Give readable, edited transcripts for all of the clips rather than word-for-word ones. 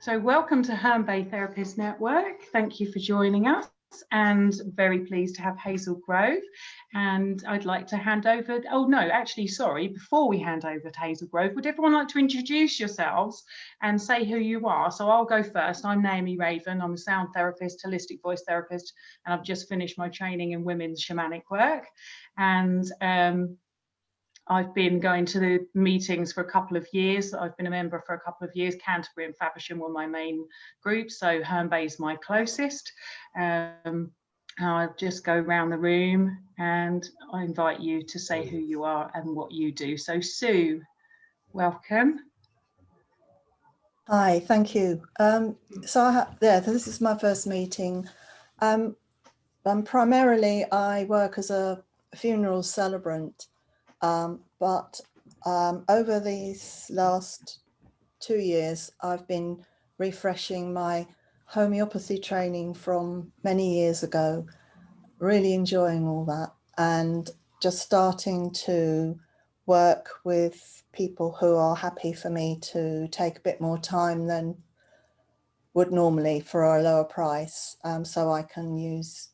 So welcome to Herne Therapist Network. Thank you for joining us, and very pleased to have Hazel Grove. And I'd like to hand over, oh no, actually, sorry, before we hand over to Hazel Grove, would everyone like to introduce yourselves and say who you are? So I'll go first. I'm Naomi Raven. I'm a sound therapist, holistic voice therapist, and I've just finished my training in women's shamanic work. And I've been going to the meetings for a couple of years. I've been a member for a couple of years. Canterbury and Faversham were my main groups, so Herne is my closest. I'll just go around the room and I invite you to say who you are and what you do. So Sue, welcome. Hi, thank you. This is my first meeting. Primarily, I work as a funeral celebrant. But over these last 2 years, I've been refreshing my homeopathy training from many years ago, really enjoying all that, and just starting to work with people who are happy for me to take a bit more time than would normally for a lower price, so I can use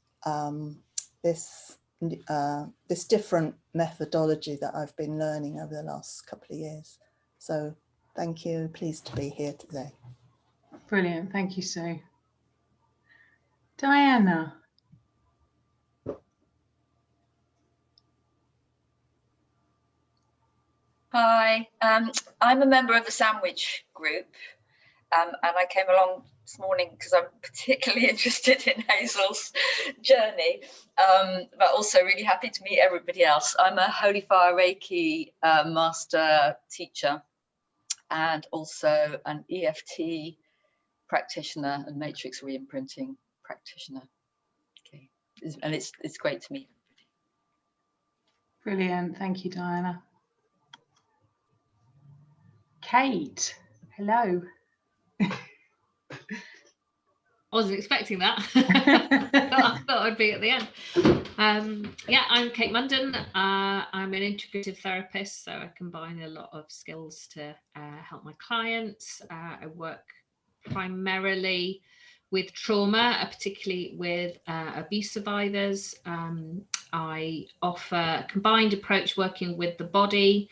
this different methodology that I've been learning over the last couple of years. So thank you, pleased to be here today. Brilliant, thank you, Sue. Diana. Hi, I'm a member of the Sandwich group, and I came along this morning because I'm particularly interested in Hazel's journey, but also really happy to meet everybody else. I'm a Holy Fire Reiki master teacher and also an EFT practitioner and matrix re-imprinting practitioner. Okay, and it's great to meet everybody. Brilliant, thank you, Diana. Kate, hello. I wasn't expecting that. I thought I'd be at the end. Yeah, I'm Kate Munden. I'm an integrative therapist, so I combine a lot of skills to help my clients. I work primarily with trauma, particularly with abuse survivors. I offer a combined approach working with the body,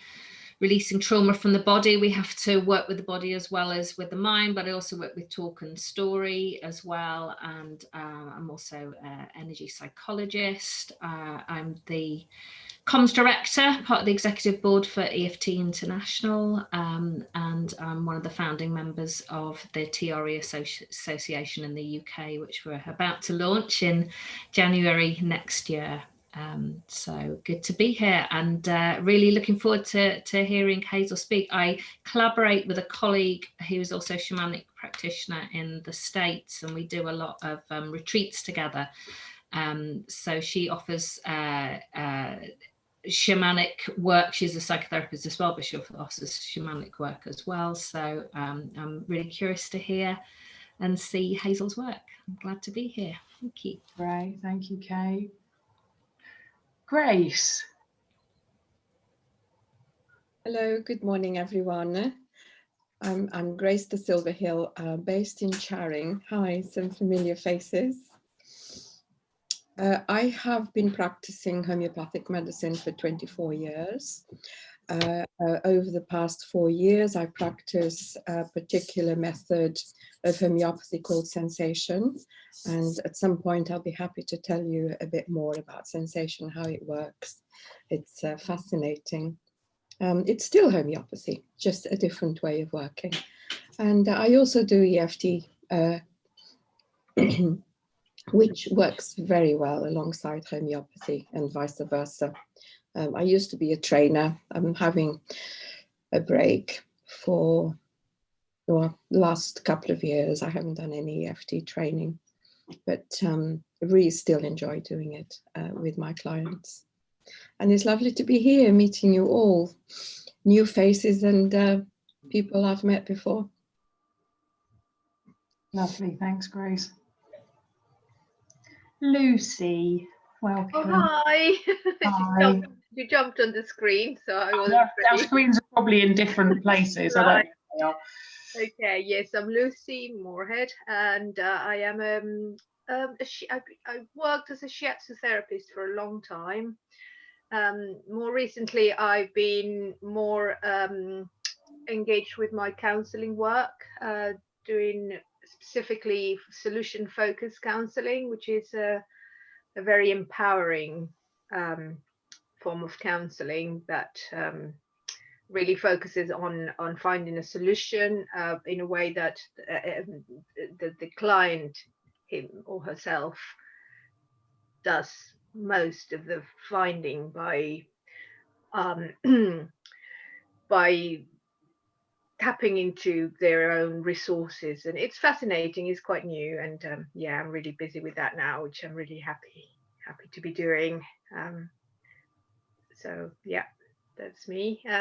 releasing trauma from the body. We have to work with the body as well as with the mind, but I also work with talk and story as well. And I'm also an energy psychologist. I'm the comms director, part of the executive board for EFT International. And I'm one of the founding members of the TRE Association in the UK, which we're about to launch in January next year. So good to be here, and really looking forward to hearing Hazel speak. I collaborate with a colleague who is also a shamanic practitioner in the States, and we do a lot of retreats together. So she offers shamanic work. She's a psychotherapist as well, but she offers shamanic work as well. So I'm really curious to hear and see Hazel's work. I'm glad to be here. Thank you. Great, thank you, Kate. Grace. Hello, good morning, everyone. I'm Grace de Silverhill, based in Charing. Hi, some familiar faces. I have been practicing homeopathic medicine for 24 years. Over the past 4 years, I practice a particular method of homeopathy called sensation. And at some point, I'll be happy to tell you a bit more about sensation, how it works. It's fascinating. It's still homeopathy, just a different way of working. And I also do EFT, which works very well alongside homeopathy and vice versa. I used to be a trainer. I'm having a break for the last couple of years. I haven't done any EFT training, but I really still enjoy doing it with my clients. And it's lovely to be here meeting you all, new faces and people I've met before. Lovely, thanks, Grace. Lucy, welcome. Oh, hi. Hi. You jumped on the screen, so I wasn't Our ready. screens are probably in different places. Right. I don't know if they are. Okay, yes, I'm Lucy Moorhead, and I am I've worked as a shiatsu therapist for a long time. More recently, I've been more engaged with my counselling work, doing specifically solution-focused counselling, which is a very empowering form of counselling that really focuses on finding a solution in a way that the client, him or herself, does most of the finding by by tapping into their own resources. And it's fascinating. It's quite new, and yeah, I'm really busy with that now, which I'm really happy to be doing. So yeah, that's me. So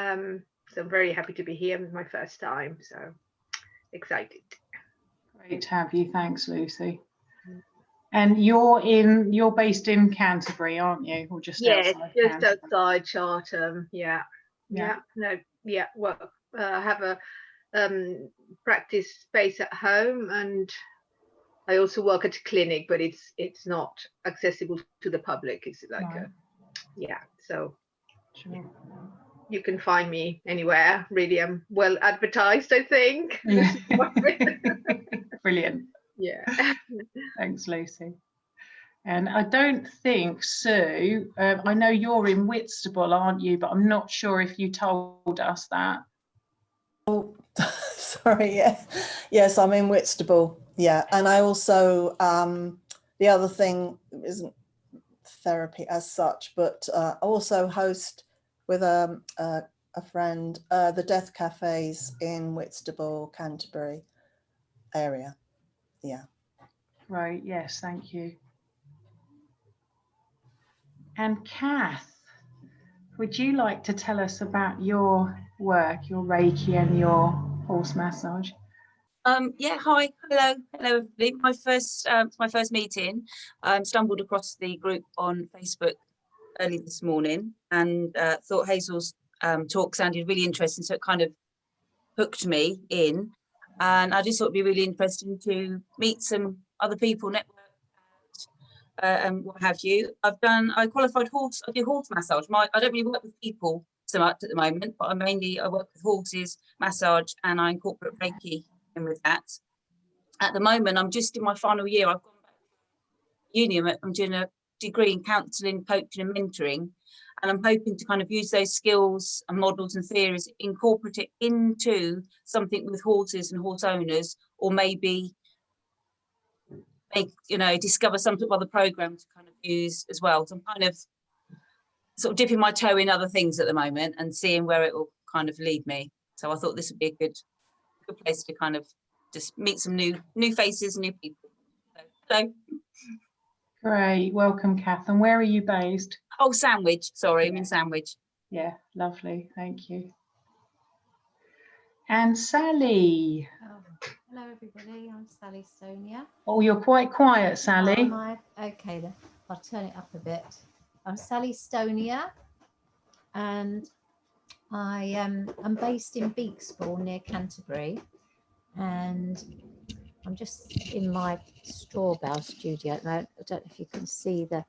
I'm very happy to be here. It's my first time, so excited. Great to have you. Thanks, Lucy. And you're based in Canterbury, aren't you? Or just outside? Just outside Chartham. Yeah. Well, I have a practice space at home, and I also work at a clinic, but it's not accessible to the public. It's like so sure. You can find me anywhere. Really, I'm well advertised, I think. Yeah. Brilliant. Yeah. Thanks, Lucy. And I don't think, Sue, I know you're in Whitstable, aren't you? But I'm not sure if you told us that. Oh, sorry. Yeah. Yes, I'm in Whitstable. Yeah. And I also, the other thing isn't therapy as such, but I also host with a friend the Death Cafes in Whitstable, Canterbury area. Yeah. Right. Yes. Thank you. And Kath, would you like to tell us about your work, your Reiki and your horse massage? Yeah, hi, hello everybody. My first meeting. Stumbled across the group on Facebook early this morning and thought Hazel's talk sounded really interesting, so it kind of hooked me in, and I just thought it'd be really interesting to meet some other people, network, and what have you. I qualified horse. I do horse massage. I don't really work with people so much at the moment, but I work with horses, massage, and I incorporate Reiki in with that. At the moment, I'm just in my final year. I've gone back to uni. I'm doing a degree in counselling, coaching, and mentoring, and I'm hoping to kind of use those skills and models and theories, incorporate it into something with horses and horse owners, or maybe discover some sort of other program to kind of use as well. So I'm kind of sort of dipping my toe in other things at the moment and seeing where it will kind of lead me. So I thought this would be a good place to kind of just meet some new faces, new people. So. Great, welcome, Kath. And where are you based? Oh, Sandwich. Sorry, I'm in Sandwich. Yeah, lovely. Thank you. And Sally. Hello everybody, I'm Sally Stonia. Oh, you're quite quiet, Sally. Am I? Okay then, I'll turn it up a bit. I'm Sally Stonia, and I'm based in Beakspool near Canterbury, and I'm just in my straw bale studio at the moment. I don't know if you can see the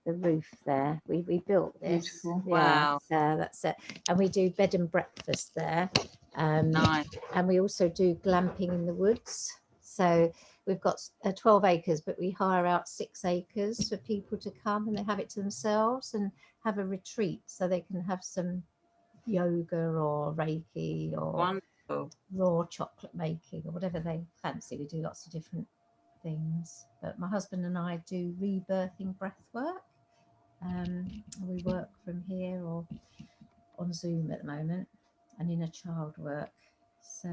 roof there. We built this. Beautiful. Wow. Yeah, that's it. And we do bed and breakfast there. Nice. And we also do glamping in the woods. So we've got 12 acres, but we hire out 6 acres for people to come and they have it to themselves and have a retreat, so they can have some yoga or Reiki or wonderful raw chocolate making or whatever they fancy. We do lots of different things. But my husband and I do rebirthing breath work. We work from here or on Zoom at the moment, and inner child work. So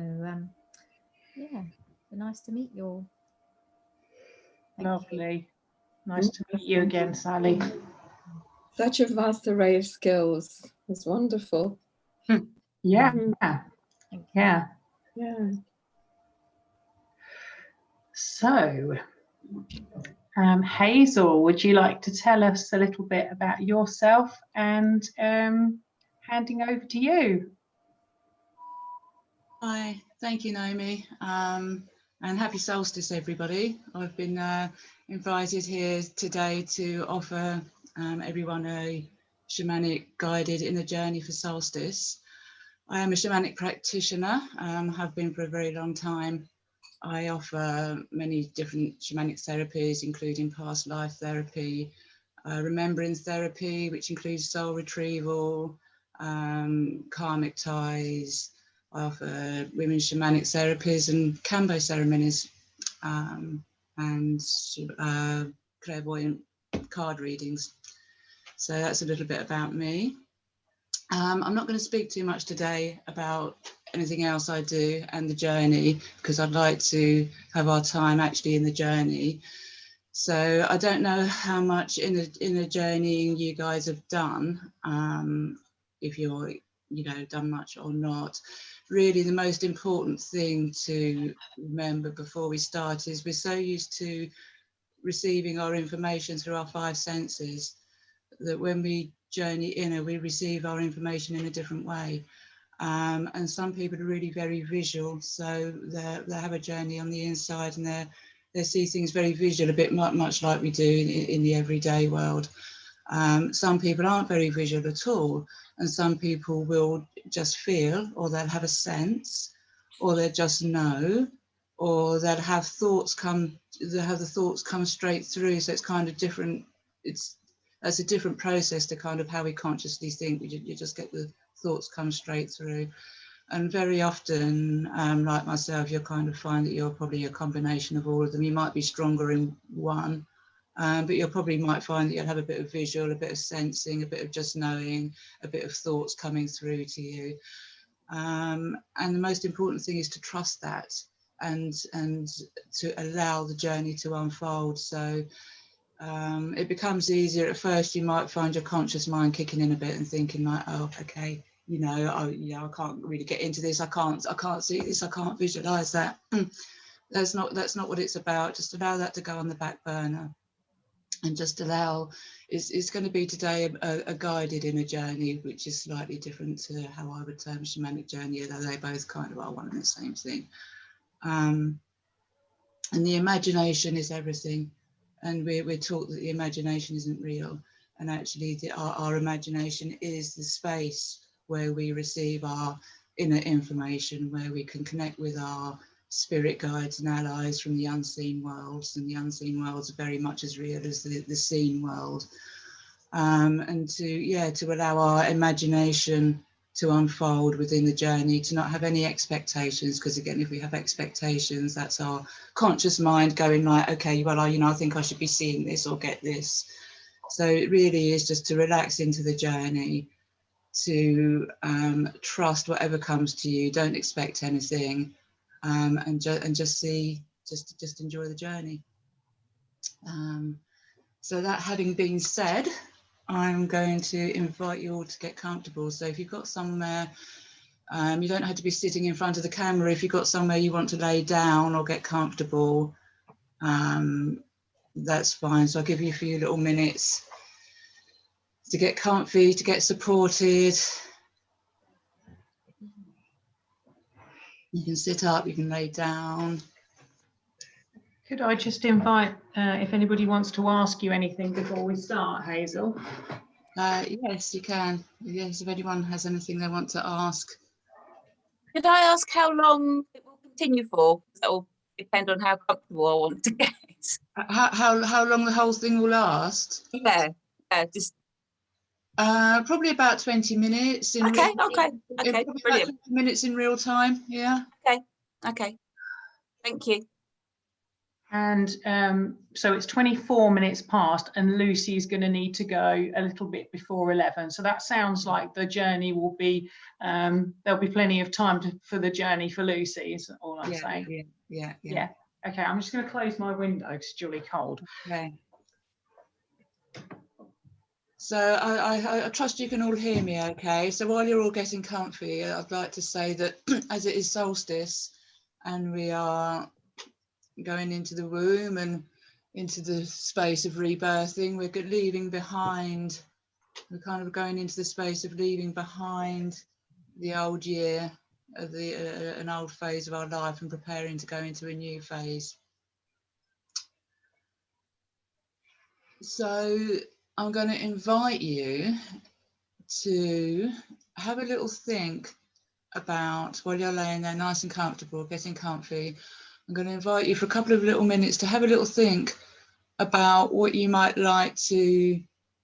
yeah, nice to meet you all. Lovely. Nice to meet you again, Sally. Such a vast array of skills. It's wonderful. Yeah. Yeah. Yeah. So, Hazel, would you like to tell us a little bit about yourself, and handing over to you? Hi, Thank you, Naomi, and happy solstice, everybody. I've been invited here today to offer everyone a shamanic guided inner journey for solstice. I am a shamanic practitioner, have been for a very long time. I offer many different shamanic therapies, including past life therapy, remembrance therapy, which includes soul retrieval, karmic ties. I offer women's shamanic therapies and Kambo ceremonies, and clairvoyant card readings. So that's a little bit about me. I'm not going to speak too much today about anything else I do and the journey, because I'd like to have our time actually in the journey. So I don't know how much in the journey you guys have done, if you're, done much or not. Really, the most important thing to remember before we start is we're so used to receiving our information through our 5 senses that when we journey inner, we receive our information in a different way. And some people are really very visual, so they have a journey on the inside and they see things very visual, a bit much like we do in the everyday world. Some people aren't very visual at all, and some people will just feel, or they'll have a sense, or they'll just know, or they'll have thoughts come. They'll have the thoughts come straight through. So it's kind of different. That's a different process to kind of how we consciously think. You just get the thoughts come straight through. And very often, like myself, you'll kind of find that you're probably a combination of all of them. You might be stronger in one, but you probably might find that you'll have a bit of visual, a bit of sensing, a bit of just knowing, a bit of thoughts coming through to you. And the most important thing is to trust that and to allow the journey to unfold. So it becomes easier. At first, you might find your conscious mind kicking in a bit and thinking like, oh, okay, I can't really get into this. I can't see this. I can't visualize that. That's not what it's about. Just allow that to go on the back burner, and just allow. It's going to be today a guided inner journey, which is slightly different to how I would term shamanic journey, although they both kind of are one and the same thing. And the imagination is everything, and we're taught that the imagination isn't real, and actually our imagination is the space where we receive our inner information, where we can connect with our spirit guides and allies from the unseen worlds, and the unseen worlds are very much as real as the seen world. And to allow our imagination to unfold within the journey, to not have any expectations, because again, if we have expectations, that's our conscious mind going like, okay, well, I think I should be seeing this or get this. So it really is just to relax into the journey, to trust whatever comes to you, don't expect anything, and just enjoy the journey. So that having been said, I'm going to invite you all to get comfortable. So if you've got somewhere, you don't have to be sitting in front of the camera. If you've got somewhere you want to lay down or get comfortable, that's fine. So I'll give you a few little minutes to get comfy, to get supported. You can sit up, you can lay down. Could I just invite, if anybody wants to ask you anything before we start, Hazel? Yes, you can. Yes, if anyone has anything they want to ask. Could I ask how long it will continue for? That will depend on how comfortable I want to get. How long the whole thing will last? Yeah, just probably about 20 minutes. Okay, brilliant. 20 minutes in real time, yeah. Okay, thank you. And so it's 24 minutes past, and Lucy's going to need to go a little bit before 11. So that sounds like the journey will be, there'll be plenty of time for the journey for Lucy, is all I'm saying. Yeah. Okay, I'm just going to close my window because it's jolly cold. Okay. So I trust you can all hear me okay. So while you're all getting comfy, I'd like to say that as it is solstice and we are going into the womb and into the space of rebirthing, we're leaving behind, we're kind of going into the space of leaving behind the old year, an old phase of our life and preparing to go into a new phase. So I'm going to invite you to have a little think about, while you're laying there nice and comfortable, getting comfy, I'm going to invite you for a couple of little minutes to have a little think about what you might like to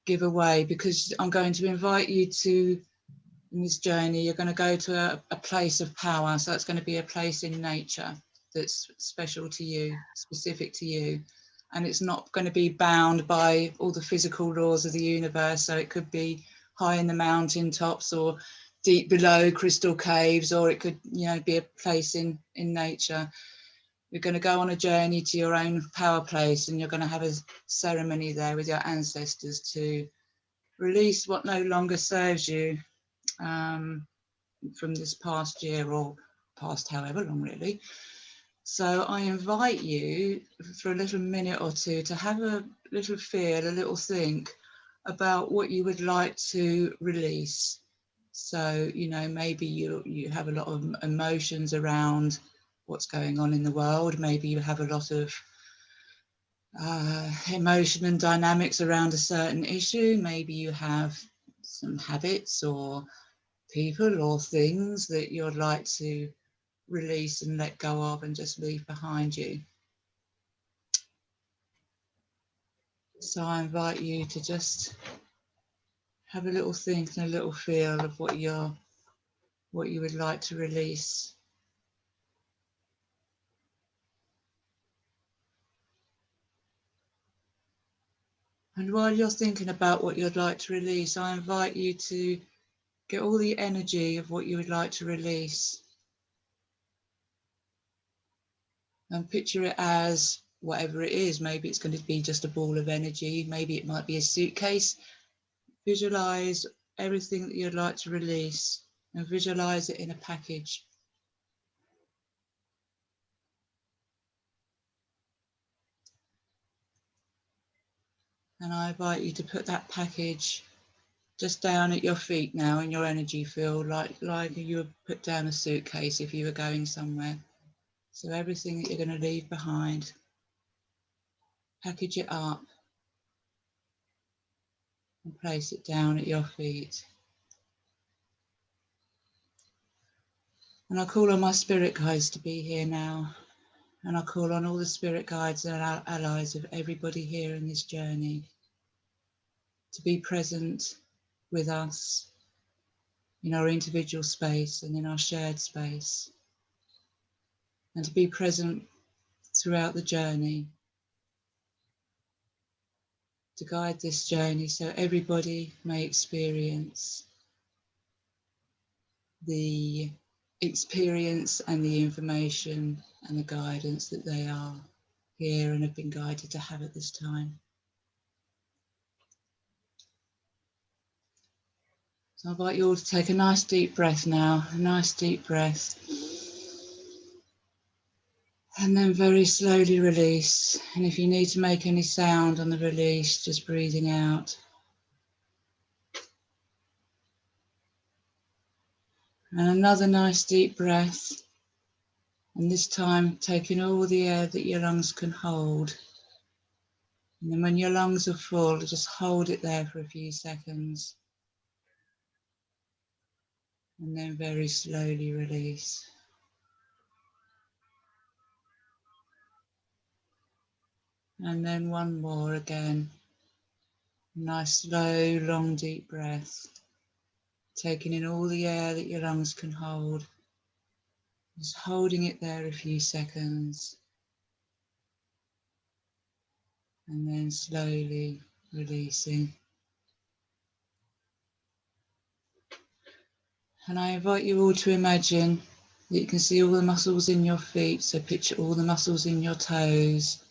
give away, because I'm going to invite you to, in this journey, you're going to go to a place of power. So that's going to be a place in nature that's special to you, specific to you. And it's not going to be bound by all the physical laws of the universe. So it could be high in the mountain tops or deep below crystal caves, or it could, you know, be a place in nature. You're going to go on a journey to your own power place, and you're going to have a ceremony there with your ancestors to release what no longer serves you from this past year or past however long, really. So I invite you for a little minute or two to have a little feel, a little think about what you would like to release. So, you know, maybe you have a lot of emotions around what's going on in the world. Maybe you have a lot of emotion and dynamics around a certain issue. Maybe you have some habits or people or things that you'd like to release and let go of and just leave behind you. So I invite you to just have a little think and a little feel of what you would like to release. And while you're thinking about what you'd like to release, I invite you to get all the energy of what you would like to release. And picture it as whatever it is. Maybe it's going to be just a ball of energy. Maybe it might be a suitcase. Visualize everything that you'd like to release and visualize it in a package. And I invite you to put that package just down at your feet now in your energy field, like you would put down a suitcase if you were going somewhere. So everything that you're going to leave behind, package it up and place it down at your feet. And I call on my spirit guides to be here now. And I call on all the spirit guides and allies of everybody here in this journey to be present with us in our individual space and in our shared space, and to be present throughout the journey, to guide this journey so everybody may experience the experience and the information and the guidance that they are here and have been guided to have at this time. So I invite you all to take a nice deep breath now, a nice deep breath. And then very slowly release. And if you need to make any sound on the release, just breathing out. And another nice deep breath. And this time taking all the air that your lungs can hold. And then when your lungs are full, just hold it there for a few seconds. And then very slowly release. And then one more again. Nice, slow, long, deep breath. Taking in all the air that your lungs can hold. Just holding it there a few seconds. And then slowly releasing. And I invite you all to imagine that you can see all the muscles in your feet. So picture all the muscles in your toes,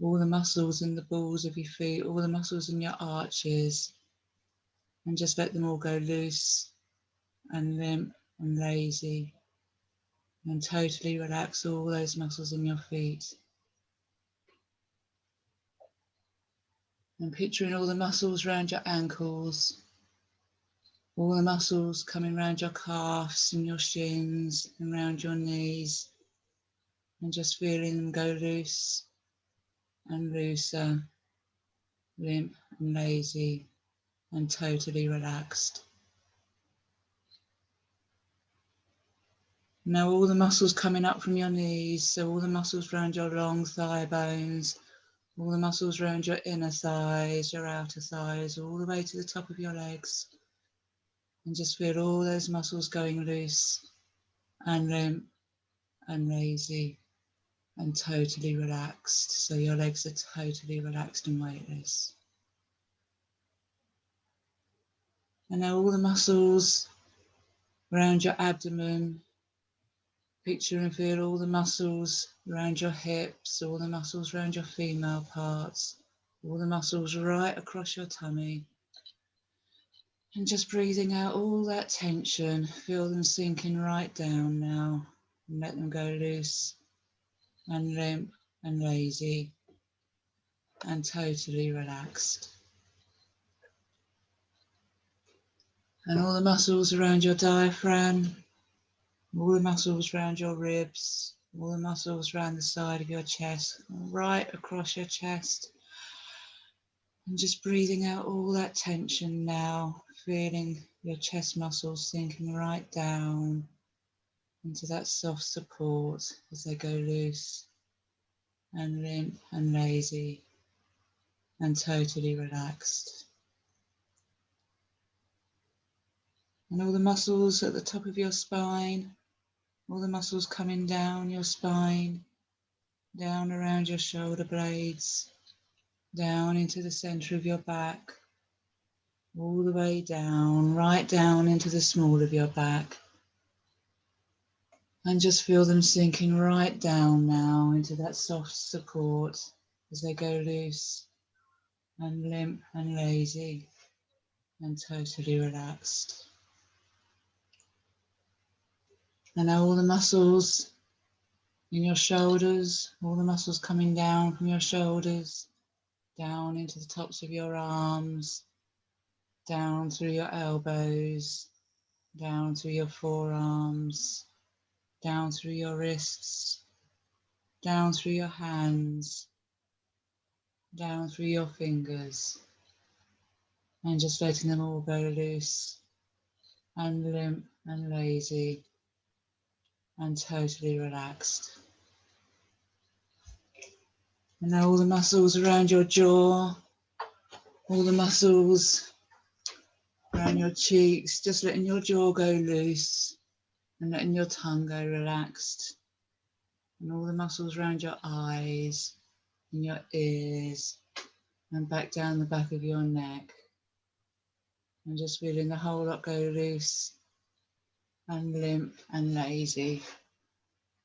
all the muscles in the balls of your feet, all the muscles in your arches, and just let them all go loose and limp and lazy, and totally relax all those muscles in your feet. And picturing all the muscles around your ankles, All the muscles coming around your calves and your shins and around your knees, and just feeling them go loose and looser, limp and lazy and totally relaxed. Now all the muscles coming up from your knees, so all the muscles around your long thigh bones, all the muscles around your inner thighs, your outer thighs, all the way to the top of your legs. And just feel all those muscles going loose and limp and lazy and totally relaxed. So your legs are totally relaxed and weightless. And now all the muscles around your abdomen, picture and feel all the muscles around your hips, all the muscles around your female parts, all the muscles right across your tummy. And just breathing out all that tension, feel them sinking right down now, and let them go loose and limp and lazy and totally relaxed. And all the muscles around your diaphragm, all the muscles around your ribs, all the muscles around the side of your chest, right across your chest. And just breathing out all that tension now, feeling your chest muscles sinking right down into that soft support as they go loose and limp and lazy and totally relaxed. And all the muscles at the top of your spine, all the muscles coming down your spine, down around your shoulder blades, down into the center of your back, all the way down, right down into the small of your back. And just feel them sinking right down now into that soft support as they go loose and limp and lazy and totally relaxed. And now all the muscles in your shoulders, all the muscles coming down from your shoulders, down into the tops of your arms, down through your elbows, down through your forearms, down through your wrists, down through your hands, down through your fingers, and just letting them all go loose and limp and lazy and totally relaxed. And now all the muscles around your jaw, all the muscles around your cheeks, just letting your jaw go loose and letting your tongue go relaxed. And all the muscles around your eyes and your ears and back down the back of your neck. And just feeling the whole lot go loose and limp and lazy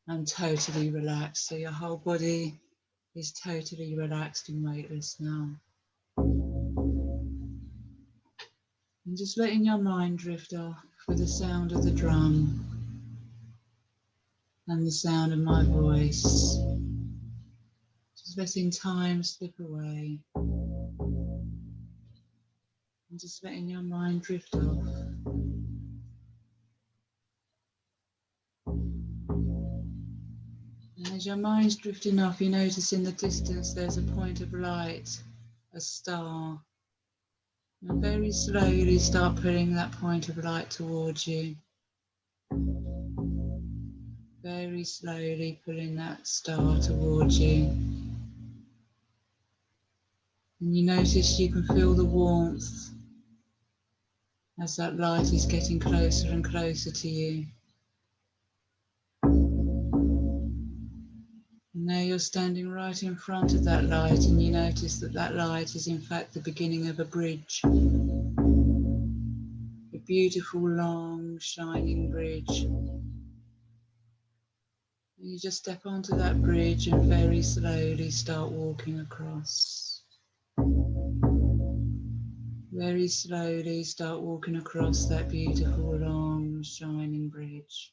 and totally relaxed. So your whole body is totally relaxed and weightless now. And just letting your mind drift off with the sound of the drum and the sound of my voice. Just letting time slip away. And just letting your mind drift off. And as your mind's drifting off, you notice in the distance there's a point of light, a star. And very slowly start pulling that point of light towards you. Very slowly pulling that star towards you. And you notice you can feel the warmth as that light is getting closer and closer to you. And now you're standing right in front of that light, and you notice that that light is in fact the beginning of a bridge. A beautiful, long, shining bridge. And you just step onto that bridge and very slowly start walking across. Very slowly start walking across that beautiful, long, shining bridge.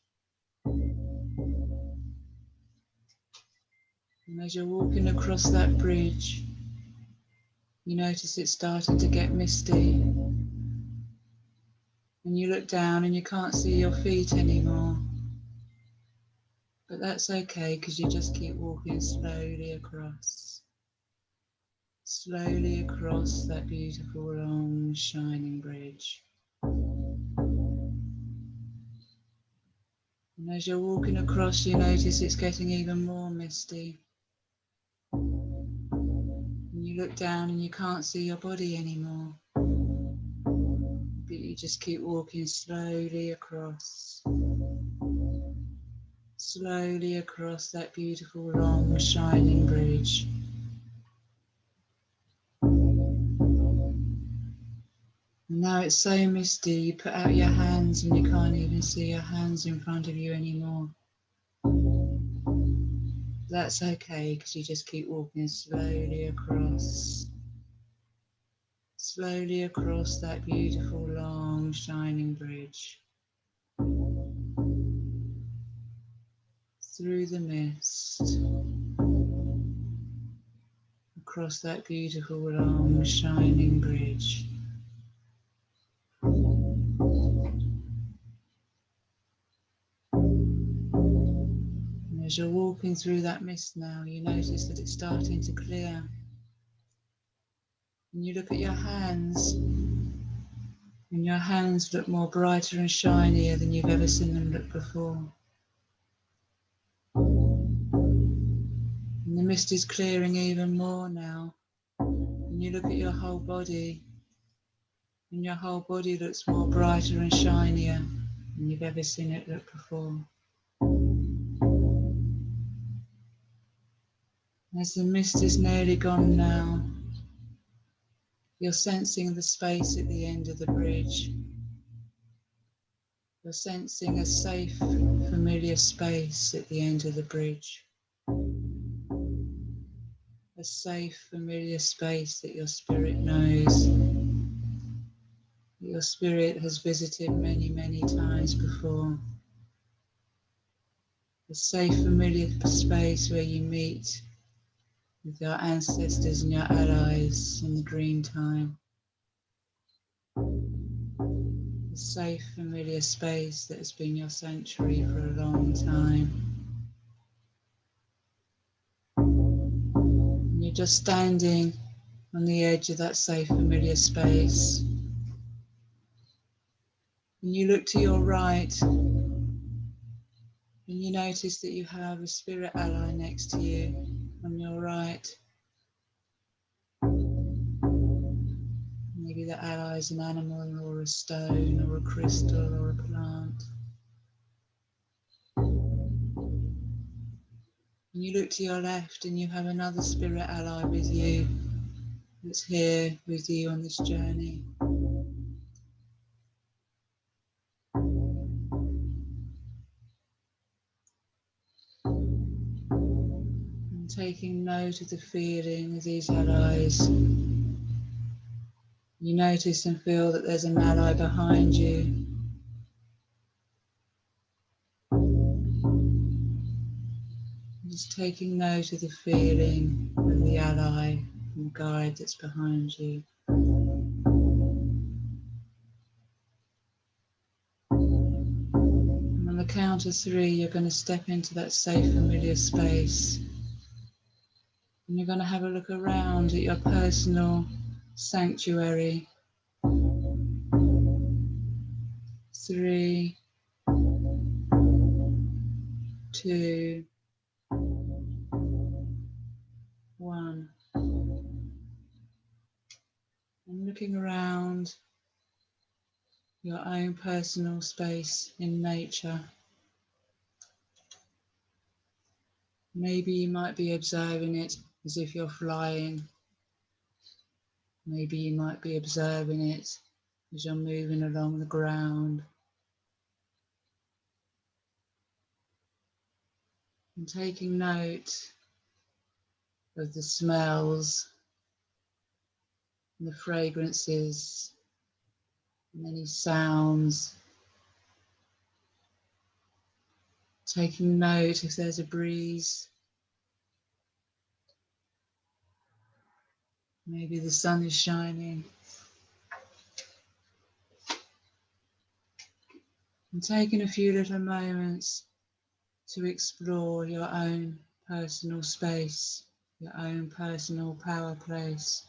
And as you're walking across that bridge, you notice it's starting to get misty. And And you look down and you can't see your feet anymore. But that's okay, because you just keep walking slowly across. Slowly across that beautiful long shining bridge. And as you're walking across, you notice it's getting even more misty. And you look down and you can't see your body anymore. But you just keep walking slowly across. Slowly across that beautiful long shining bridge. And now it's so misty, you put out your hands and you can't even see your hands in front of you anymore. That's okay, because you just keep walking slowly across. Slowly across that beautiful long shining bridge. Through the mist. Across that beautiful long shining bridge. And as you're walking through that mist now, you notice that it's starting to clear. And you look at your hands, and your hands look more brighter and shinier than you've ever seen them look before. And the mist is clearing even more now. And you look at your whole body, and your whole body looks more brighter and shinier than you've ever seen it look before. As the mist is nearly gone now, you're sensing the space at the end of the bridge. You're sensing a safe, familiar space at the end of the bridge. A safe, familiar space that your spirit knows. That your spirit has visited many, many times before. A safe, familiar space where you meet with your ancestors and your allies in the dream time. A safe, familiar space that has been your sanctuary for a long time. And you're just standing on the edge of that safe, familiar space. And you look to your right, and you notice that you have a spirit ally next to you on your right. Maybe the ally is an animal or a stone or a crystal or a plant. And you look to your left and you have another spirit ally with you that's here with you on this journey. And taking note of the feeling of these allies. You notice and feel that there's an ally behind you. Just taking note of the feeling of the ally and guide that's behind you. And on the count of 3, you're going to step into that safe, familiar space. And you're going to have a look around at your personal sanctuary. 3, 2, 1. And looking around your own personal space in nature. Maybe you might be observing it as if you're flying. Maybe you might be observing it as you're moving along the ground. And taking note of the smells and the fragrances and any sounds. Taking note if there's a breeze. Maybe the sun is shining. And taking a few little moments to explore your own personal space, your own personal power place.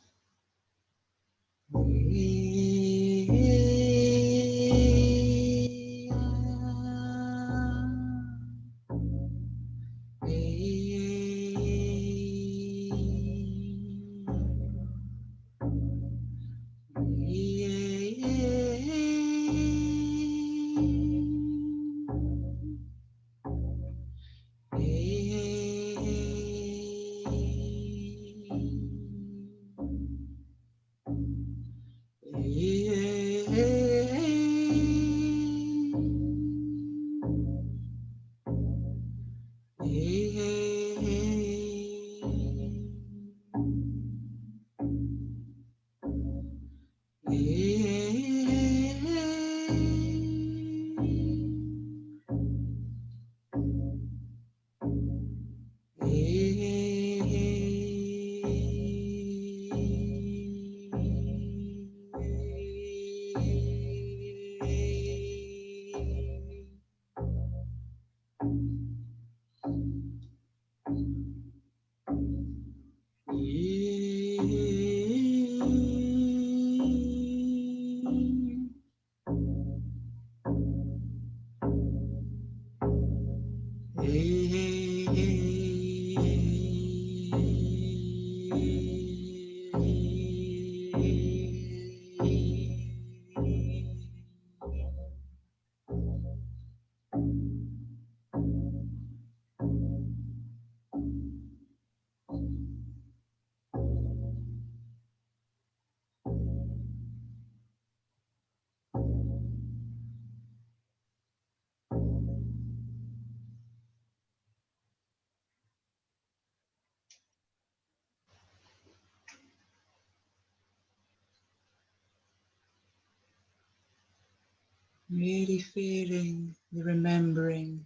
Really feeling the remembering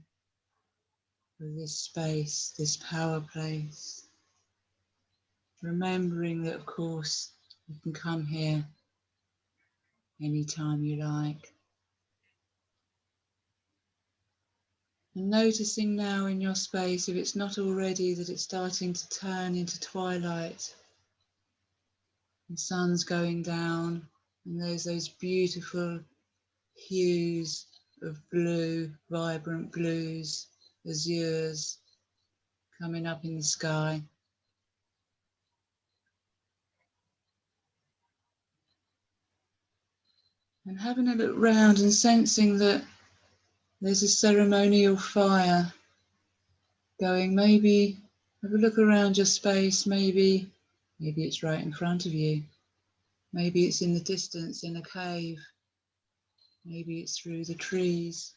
of this space, this power place. Remembering that, of course, you can come here anytime you like. And noticing now in your space, if it's not already, that it's starting to turn into twilight. The sun's going down, and there's those beautiful hues of blue, vibrant blues, azures coming up in the sky. And having a look round and sensing that there's a ceremonial fire going. Maybe have a look around your space, maybe it's right in front of you. Maybe it's in the distance in a cave. Maybe it's through the trees.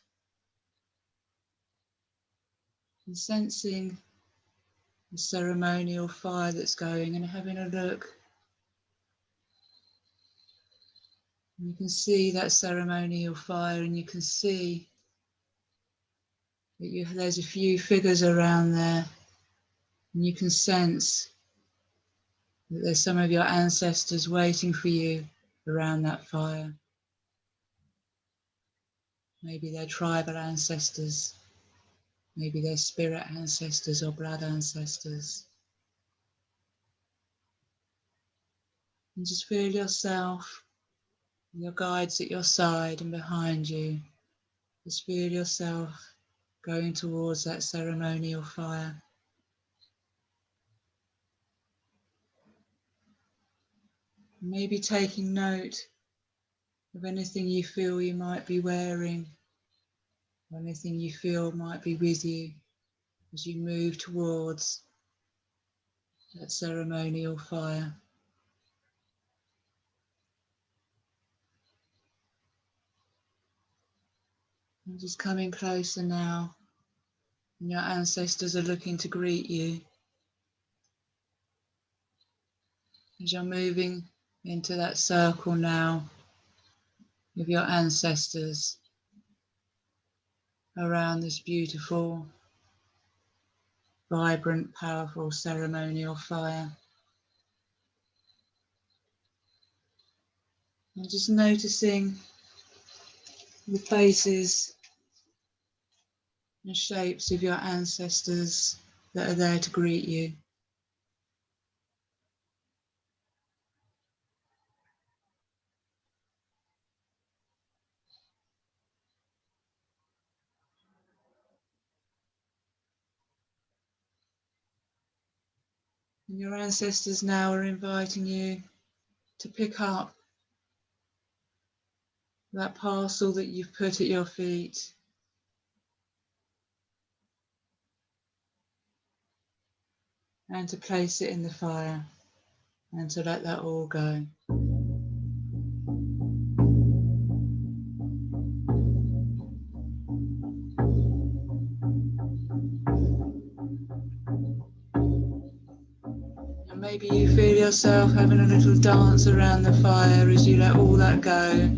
And sensing the ceremonial fire that's going and having a look. And you can see that ceremonial fire, and you can see that there's a few figures around there, and you can sense that there's some of your ancestors waiting for you around that fire. Maybe they're tribal ancestors, maybe they're spirit ancestors or blood ancestors. And just feel yourself, your guides at your side and behind you. Just feel yourself going towards that ceremonial fire. Maybe taking note of anything you feel you might be wearing, or anything you feel might be with you as you move towards that ceremonial fire. And just coming closer now, and your ancestors are looking to greet you. As you're moving into that circle now with your ancestors around this beautiful, vibrant, powerful ceremonial fire. And just noticing the faces and shapes of your ancestors that are there to greet you. And your ancestors now are inviting you to pick up that parcel that you've put at your feet and to place it in the fire and to let that all go. Maybe you feel yourself having a little dance around the fire as you let all that go.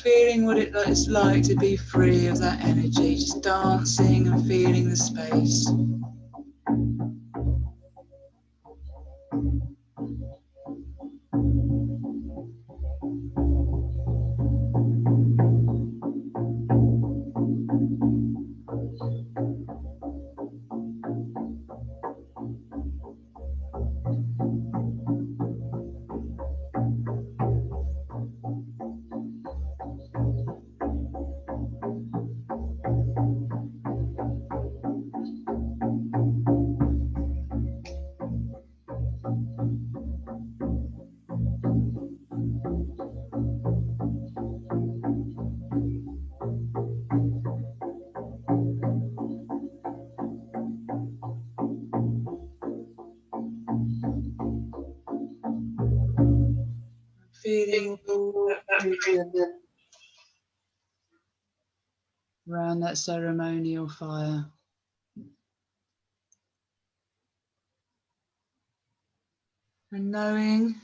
Feeling what it's like to be free of that energy, just dancing and feeling the space. Feeling all that region around that ceremonial fire. And knowing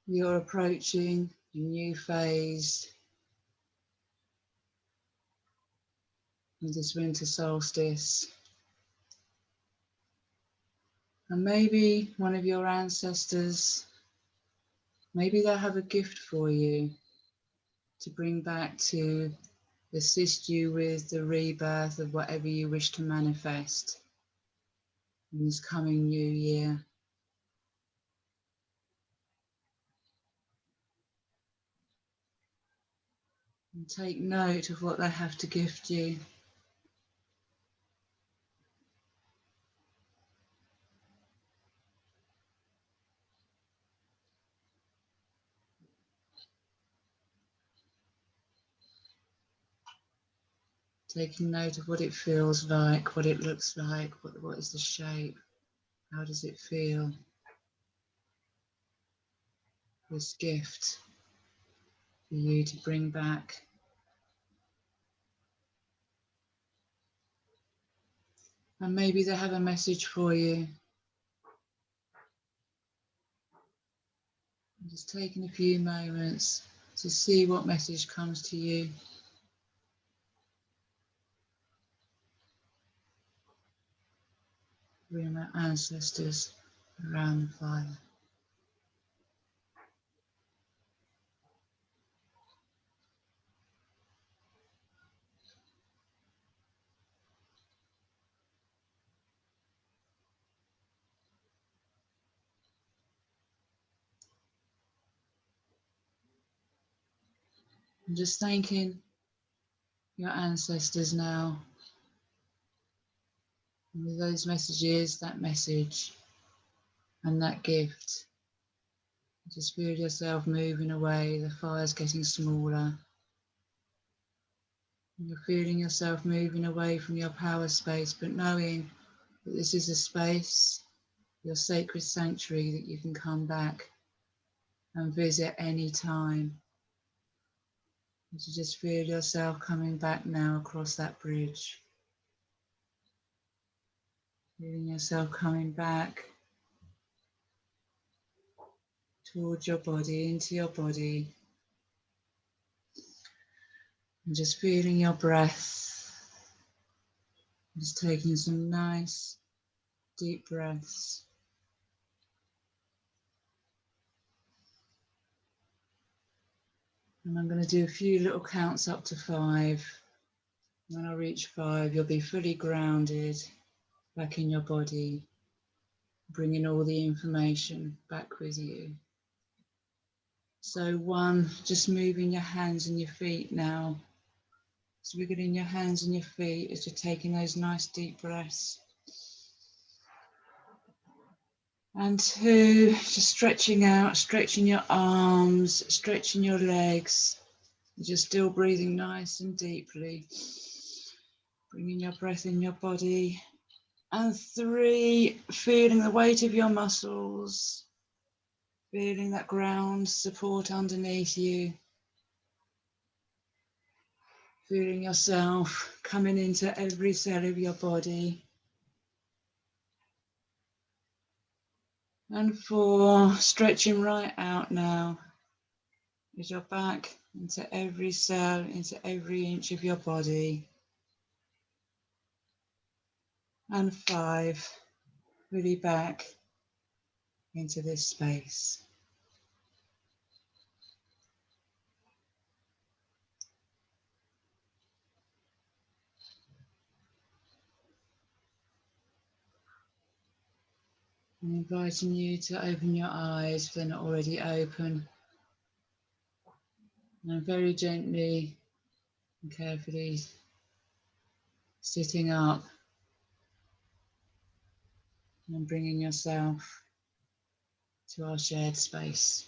you're approaching a new phase of this winter solstice. And maybe one of your ancestors, maybe they'll have a gift for you to bring back to assist you with the rebirth of whatever you wish to manifest in this coming new year. And take note of what they have to gift you. Taking note of what it feels like, what it looks like, what is the shape, how does it feel? This gift for you to bring back. And maybe they have a message for you. Just taking a few moments to see what message comes to you. Bring our ancestors around the fire. And just thanking your ancestors now. And with those messages, that message and that gift, just feel yourself moving away, the fire's getting smaller. And you're feeling yourself moving away from your power space, but knowing that this is a space, your sacred sanctuary, that you can come back and visit any time. And to just feel yourself coming back now across that bridge. Feeling yourself coming back towards your body, into your body. And just feeling your breath. Just taking some nice deep breaths. And I'm going to do a few little counts up to 5. When I reach 5, you'll be fully grounded back in your body, bringing all the information back with you. So 1, just moving your hands and your feet now. So wiggling your hands and your feet as you're taking those nice deep breaths. And 2, just stretching out, stretching your arms, stretching your legs. You're still breathing nice and deeply. Bringing your breath in your body. And 3, feeling the weight of your muscles. Feeling that ground support underneath you. Feeling yourself coming into every cell of your body. And 4, stretching right out now. As you're back into every cell, into every inch of your body. And 5, really back into this space. I'm inviting you to open your eyes if they're not already open. And very gently and carefully sitting up and bringing yourself to our shared space.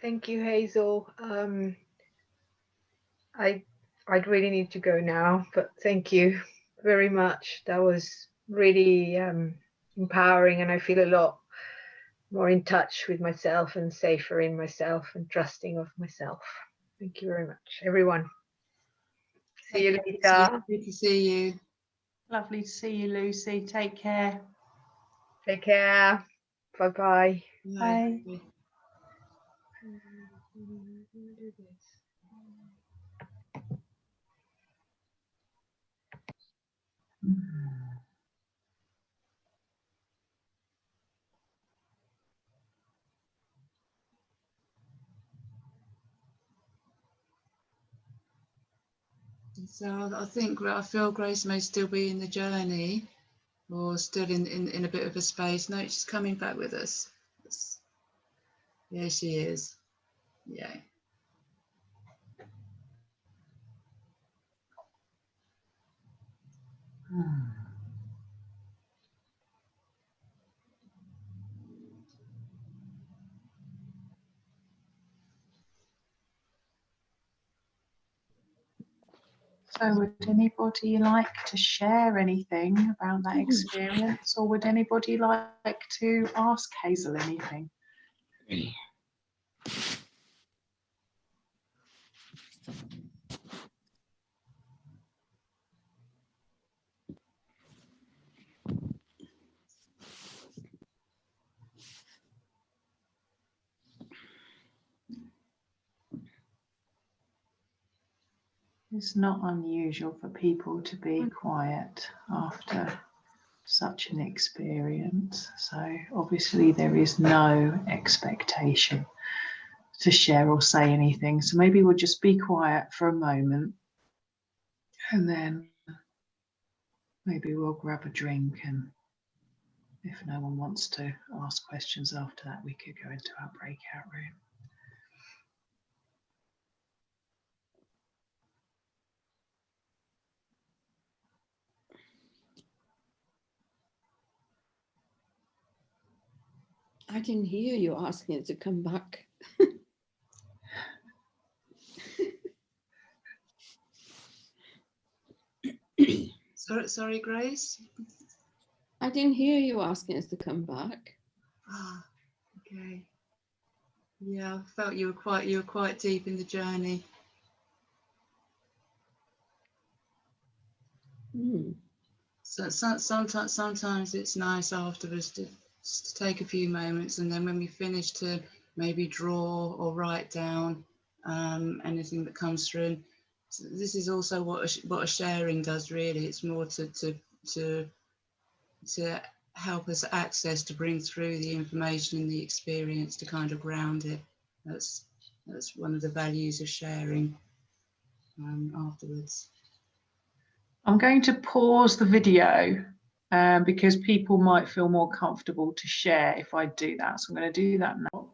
Thank you, Hazel. I'd really need to go now, but thank you very much. That was really empowering, and I feel a lot more in touch with myself and safer in myself and trusting of myself. Thank you very much, everyone. See you later. Good to see you. Lovely to see you, Lucy. Take care. Take care. Bye-bye. Bye. So I feel Grace may still be in the journey or still in a bit of a space. No, she's coming back with us. Yeah, she is. Yeah. So would anybody like to share anything about that experience, or would anybody like to ask Hazel anything? It's not unusual for people to be quiet after such an experience. So obviously there is no expectation to share or say anything. So maybe we'll just be quiet for a moment, and then maybe we'll grab a drink, and if no one wants to ask questions after that, we could go into our breakout room. I didn't hear you asking it to come back. Sorry, Grace. I didn't hear you asking us to come back. Ah, okay. Yeah, I felt you were quite deep in the journey. So sometimes it's nice afterwards to take a few moments, and then when we finish, to maybe draw or write down anything that comes through. So this is also what a sharing does, really. It's more to help us access, to bring through the information and the experience, to kind of ground it. That's one of the values of sharing afterwards. I'm going to pause the video because people might feel more comfortable to share if I do that. So I'm going to do that now.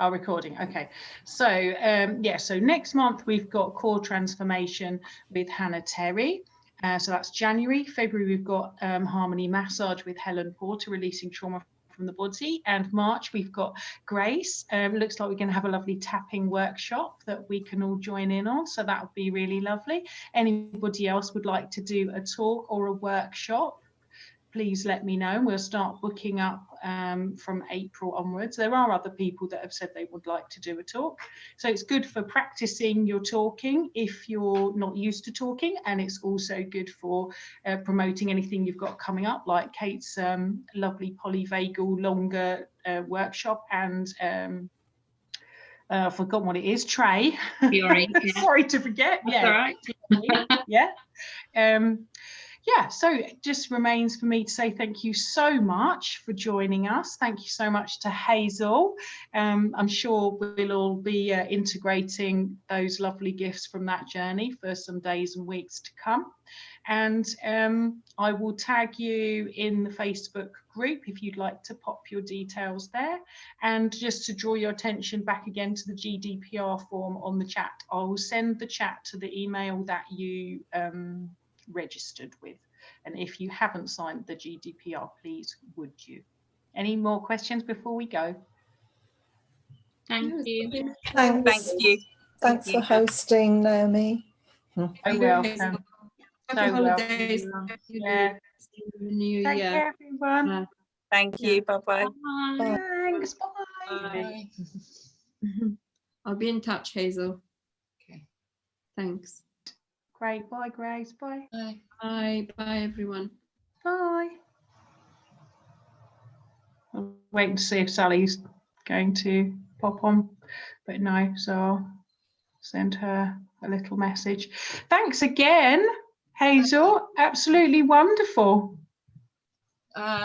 Our recording. Okay. So yeah, so next month we've got Core Transformation with Hannah Terry. So that's January. February we've got Harmony Massage with Helen Porter, releasing trauma from the body. And March we've got Grace. Looks like we're going to have a lovely tapping workshop that we can all join in on. So that would be really lovely. Anybody else would like to do a talk or a workshop, please let me know. We'll start booking up from April onwards. There are other people that have said they would like to do a talk. So it's good for practicing your talking if you're not used to talking, and it's also good for promoting anything you've got coming up, like Kate's lovely polyvagal longer workshop, and I've forgotten what it is, Trey. Fury, yeah. Sorry to forget. That's Yeah, all right. yeah. Yeah, so it just remains for me to say thank you so much for joining us. Thank you so much to Hazel. I'm sure we'll all be integrating those lovely gifts from that journey for some days and weeks to come. And I will tag you in the Facebook group if you'd like to pop your details there. And just to draw your attention back again to the GDPR form on the chat, I will send the chat to the email that you registered with, and if you haven't signed the GDPR, please would you? Any more questions before we go? Thank you. Thanks. Thank you. Thanks for hosting, Naomi. So welcome. Happy holidays. Yeah. New Take year. care, everyone. Thank you. Bye-bye. Bye. Thanks. Bye. Bye. I'll be in touch, Hazel. Okay. Thanks. Great. Bye, Grace. Bye. Bye. Bye. Bye, everyone. Bye. I'm waiting to see if Sally's going to pop on, but no, so I'll send her a little message. Thanks again, Hazel. Absolutely wonderful.